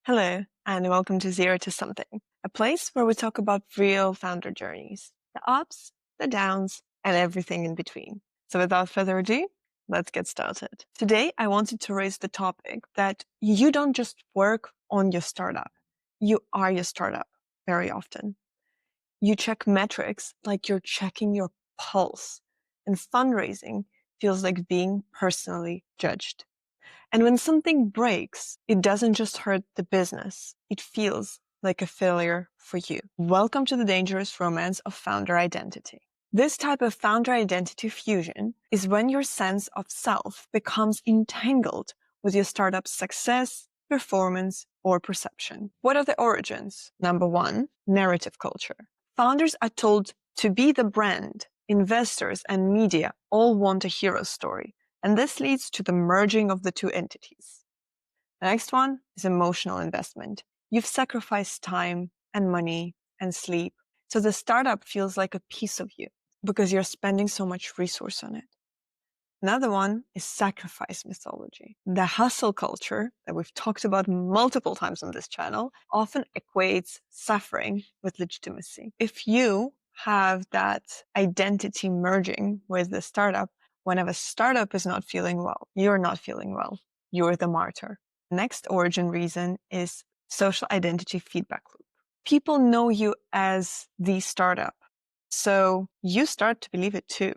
Hello, and welcome to Zero to Something, a place where we talk about real founder journeys, the ups, the downs, and everything in between. So without further ado, let's get started. Today, I wanted to raise the topic that you don't just work on your startup. You are your startup very often. You check metrics like you're checking your pulse, and fundraising feels like being personally judged. And when something breaks, it doesn't just hurt the business. It feels like a failure for you. Welcome to the dangerous romance of founder identity. This type of founder identity fusion is when your sense of self becomes entangled with your startup's success, performance, or perception. What are the origins? Number one, narrative culture. Founders are told to be the brand. Investors and media all want a hero story. And this leads to the merging of the two entities. The next one is emotional investment. You've sacrificed time and money and sleep. So the startup feels like a piece of you because you're spending so much resource on it. Another one is sacrifice mythology. The hustle culture that we've talked about multiple times on this channel often equates suffering with legitimacy. If you have that identity merging with the startup, whenever startup is not feeling well, you're not feeling well. You're the martyr. Next origin reason is social identity feedback loop. People know you as the startup, so you start to believe it too.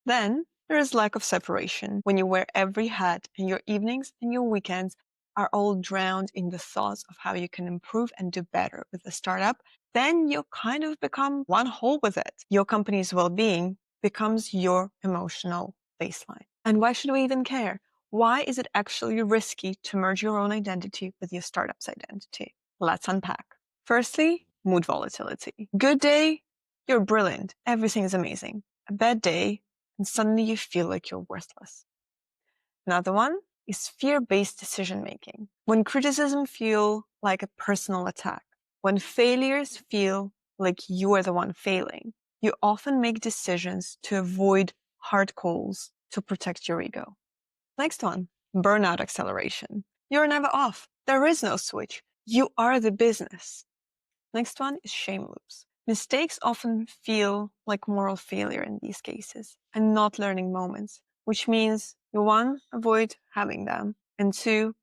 Then there is lack of separation when you wear every hat and your evenings and your weekends are all drowned in the thoughts of how you can improve and do better with the startup. Then you kind of become one whole with it. Your company's well-being becomes your emotional baseline. And why should we even care? Why is it actually risky to merge your own identity with your startup's identity? Let's unpack. Firstly, mood volatility. Good day, you're brilliant. Everything is amazing. A bad day, and suddenly you feel like you're worthless. Another one is fear-based decision-making. When criticism feels like a personal attack, when failures feel like you are the one failing, you often make decisions to avoid hard calls to protect your ego. Next one, burnout acceleration. You're never off. There is no switch. You are the business. Next one is shame loops. Mistakes often feel like moral failure in these cases and not learning moments, which means you, one, avoid having them, and two,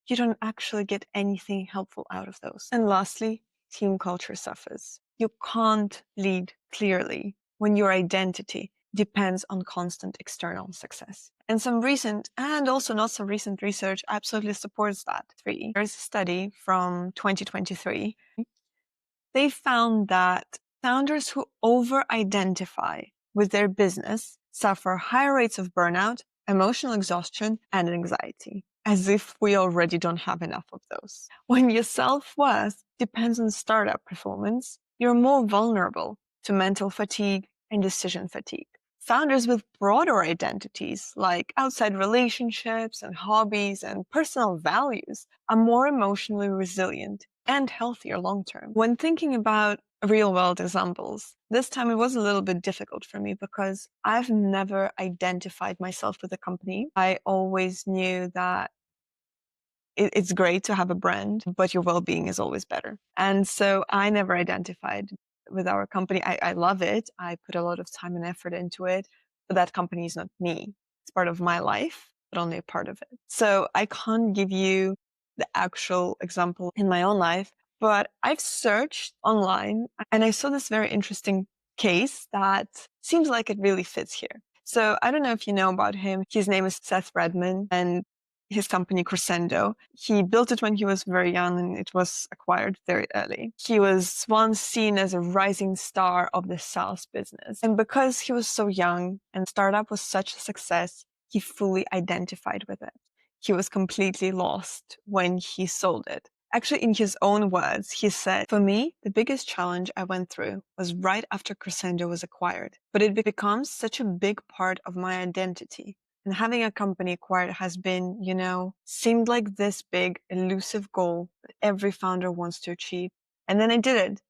you don't actually get anything helpful out of those. And lastly, team culture suffers. You can't lead clearly when your identity depends on constant external success. And some recent and also not so recent research absolutely supports that. There's a study from 2023. They found that founders who over-identify with their business suffer higher rates of burnout, emotional exhaustion, and anxiety, as if we already don't have enough of those. When your self-worth depends on startup performance, you're more vulnerable to mental fatigue and decision fatigue. Founders with broader identities, like outside relationships and hobbies and personal values, are more emotionally resilient and healthier long-term. When thinking about real-world examples, this time it was a little bit difficult for me because I've never identified myself with a company. I always knew that it's great to have a brand, but your well-being is always better. And so I never identified with our company. I love it. I put a lot of time and effort into it, but that company is not me. It's part of my life, but only a part of it. So I can't give you the actual example in my own life, but I've searched online and I saw this very interesting case that seems like it really fits here. So I don't know if you know about him. His name is Seth Redman, and his company Crescendo. He built it when he was very young and it was acquired very early. He was once seen as a rising star of the SaaS business. And because he was so young and startup was such a success, he fully identified with it. He was completely lost when he sold it. Actually, in his own words, he said, "For me, the biggest challenge I went through was right after Crescendo was acquired. But it becomes such a big part of my identity. And having a company acquired has been, seemed like this big, elusive goal that every founder wants to achieve. And then I did it.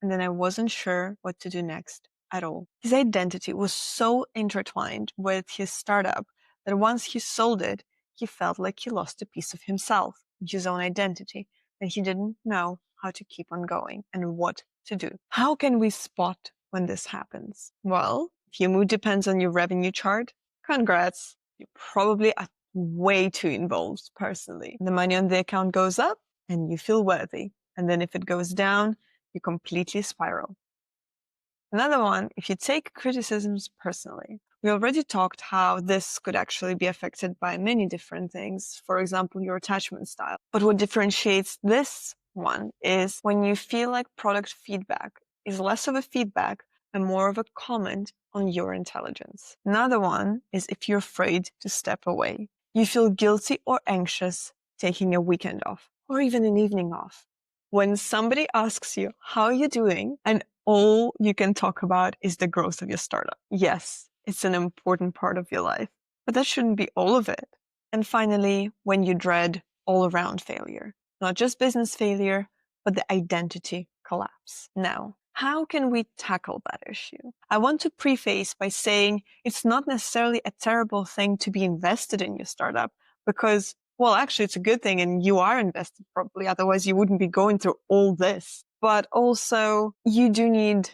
And then I wasn't sure what to do next at all." His identity was so intertwined with his startup that once he sold it, he felt like he lost a piece of himself. his own identity, and he didn't know how to keep on going and what to do. How can we spot when this happens? Well, if your mood depends on your revenue chart, congrats. You probably are way too involved personally. The money on the account goes up and you feel worthy. And then if it goes down, you completely spiral. Another one, if you take criticisms personally. We already talked how this could actually be affected by many different things. For example, your attachment style. But what differentiates this one is when you feel like product feedback is less of a feedback and more of a comment on your intelligence. Another one is if you're afraid to step away. You feel guilty or anxious taking a weekend off or even an evening off. When somebody asks you, how are you doing? And all you can talk about is the growth of your startup. Yes, it's an important part of your life, but that shouldn't be all of it. And finally, when you dread all around failure, not just business failure, but the identity collapse. Now, how can we tackle that issue? I want to preface by saying it's not necessarily a terrible thing to be invested in your startup because, well, actually, it's a good thing and you are invested probably. Otherwise, you wouldn't be going through all this. But also, you do need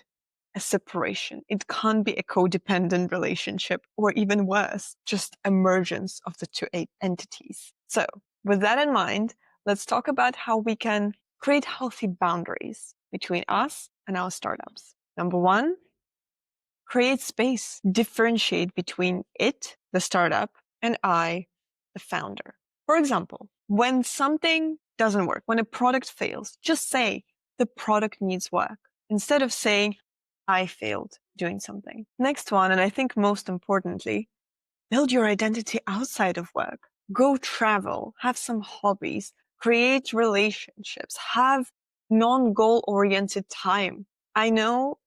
a separation. It can't be a codependent relationship or even worse, just emergence of the two entities. So with that in mind, let's talk about how we can create healthy boundaries between us and our startups. Number one, create space. Differentiate between it, the startup, and I, the founder. For example, when something doesn't work, when a product fails, just say the product needs work instead of saying I failed doing something. Next one, and I think most importantly, build your identity outside of work. Go travel, have some hobbies, create relationships, have non-goal oriented time. I know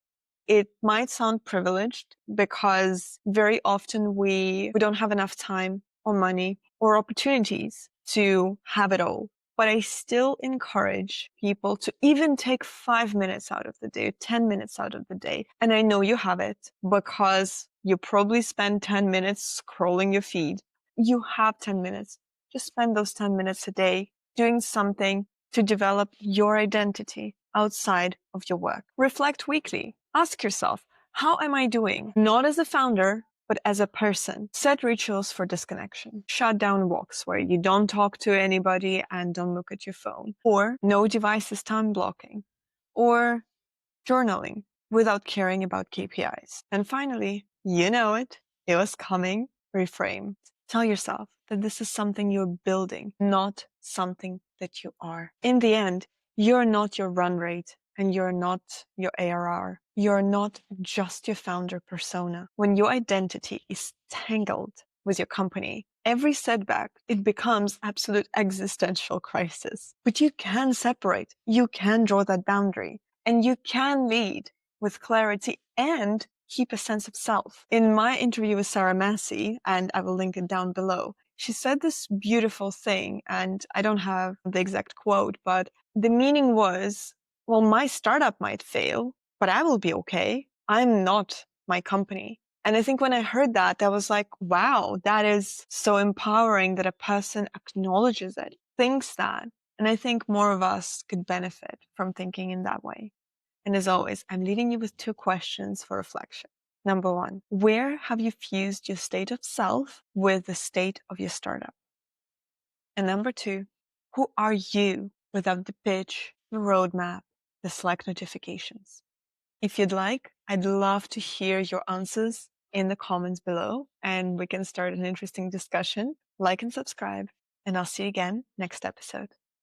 it might sound privileged because very often we don't have enough time or money or opportunities to have it all. But I still encourage people to even take 5 minutes out of the day, 10 minutes out of the day. And I know you have it because you probably spend 10 minutes scrolling your feed. You have 10 minutes. Just spend those 10 minutes a day doing something to develop your identity outside of your work. Reflect weekly. Ask yourself, how am I doing? Not as a founder, but as a person. Set rituals for disconnection. Shut down walks where you don't talk to anybody and don't look at your phone. Or no devices time blocking. Or journaling without caring about KPIs. And finally, you know it was coming, reframe. Tell yourself that this is something you're building, not something that you are. In the end, you're not your run rate and you're not your ARR. You're not just your founder persona. When your identity is tangled with your company, every setback, it becomes absolute existential crisis. But you can separate. You can draw that boundary. And you can lead with clarity and keep a sense of self. In my interview with Sarah Massey, and I will link it down below, she said this beautiful thing, and I don't have the exact quote, but the meaning was, well, my startup might fail, but I will be okay. I'm not my company. And I think when I heard that, I was like, wow, that is so empowering that a person acknowledges it, thinks that. And I think more of us could benefit from thinking in that way. And as always, I'm leaving you with 2 questions for reflection. Number 1, where have you fused your state of self with the state of your startup? And number 2, who are you without the pitch, the roadmap, the Slack notifications? If you'd like, I'd love to hear your answers in the comments below, and we can start an interesting discussion. Like and subscribe, and I'll see you again next episode.